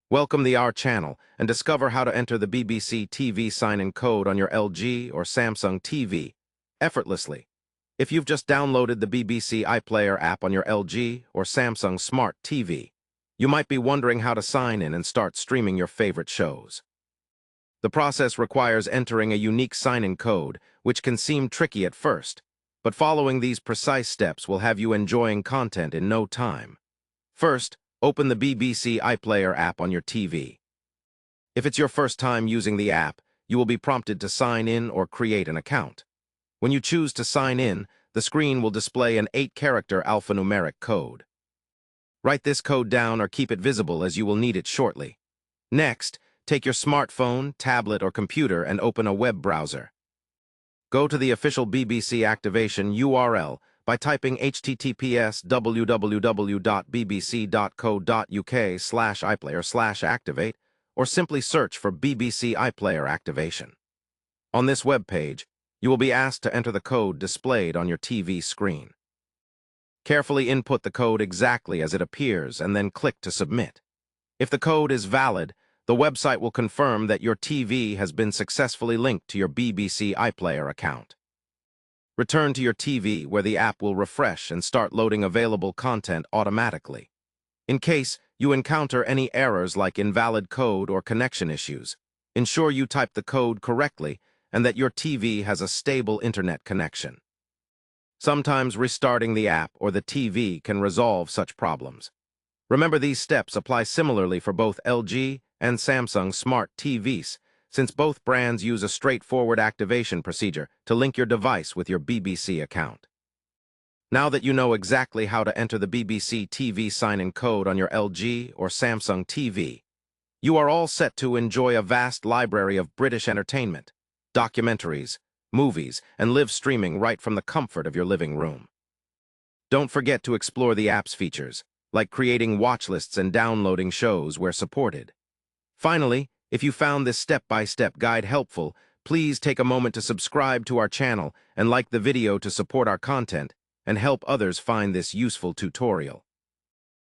Welcome to our channel and discover how to enter the BBC TV sign-in code on your LG or Samsung TV effortlessly. If you've just downloaded the BBC iPlayer app on your LG or Samsung Smart TV, you might be wondering how to sign in and start streaming your favorite shows. The process requires entering a unique sign-in code, which can seem tricky at first, but following these precise steps will have you enjoying content in no time. First, open the BBC iPlayer app on your TV. If it's your first time using the app, you will be prompted to sign in or create an account. When you choose to sign in, the screen will display an 8-character alphanumeric code. Write this code down or keep it visible as you will need it shortly. Next, take your smartphone, tablet, or computer and open a web browser. Go to the official BBC activation URL by typing https://www.bbc.co.uk/iPlayer/activate, or simply search for BBC iPlayer activation. On this web page, you will be asked to enter the code displayed on your TV screen. Carefully input the code exactly as it appears and then click to submit. If the code is valid, the website will confirm that your TV has been successfully linked to your BBC iPlayer account. Return to your TV where the app will refresh and start loading available content automatically. In case you encounter any errors like invalid code or connection issues, ensure you type the code correctly and that your TV has a stable internet connection. Sometimes restarting the app or the TV can resolve such problems. Remember, these steps apply similarly for both LG and Samsung Smart TVs, since both brands use a straightforward activation procedure to link your device with your BBC account. Now that you know exactly how to enter the BBC TV sign-in code on your LG or Samsung TV, you are all set to enjoy a vast library of British entertainment, documentaries, movies, and live streaming right from the comfort of your living room. Don't forget to explore the app's features, like creating watch lists and downloading shows where supported. Finally, if you found this step-by-step guide helpful, please take a moment to subscribe to our channel and like the video to support our content and help others find this useful tutorial.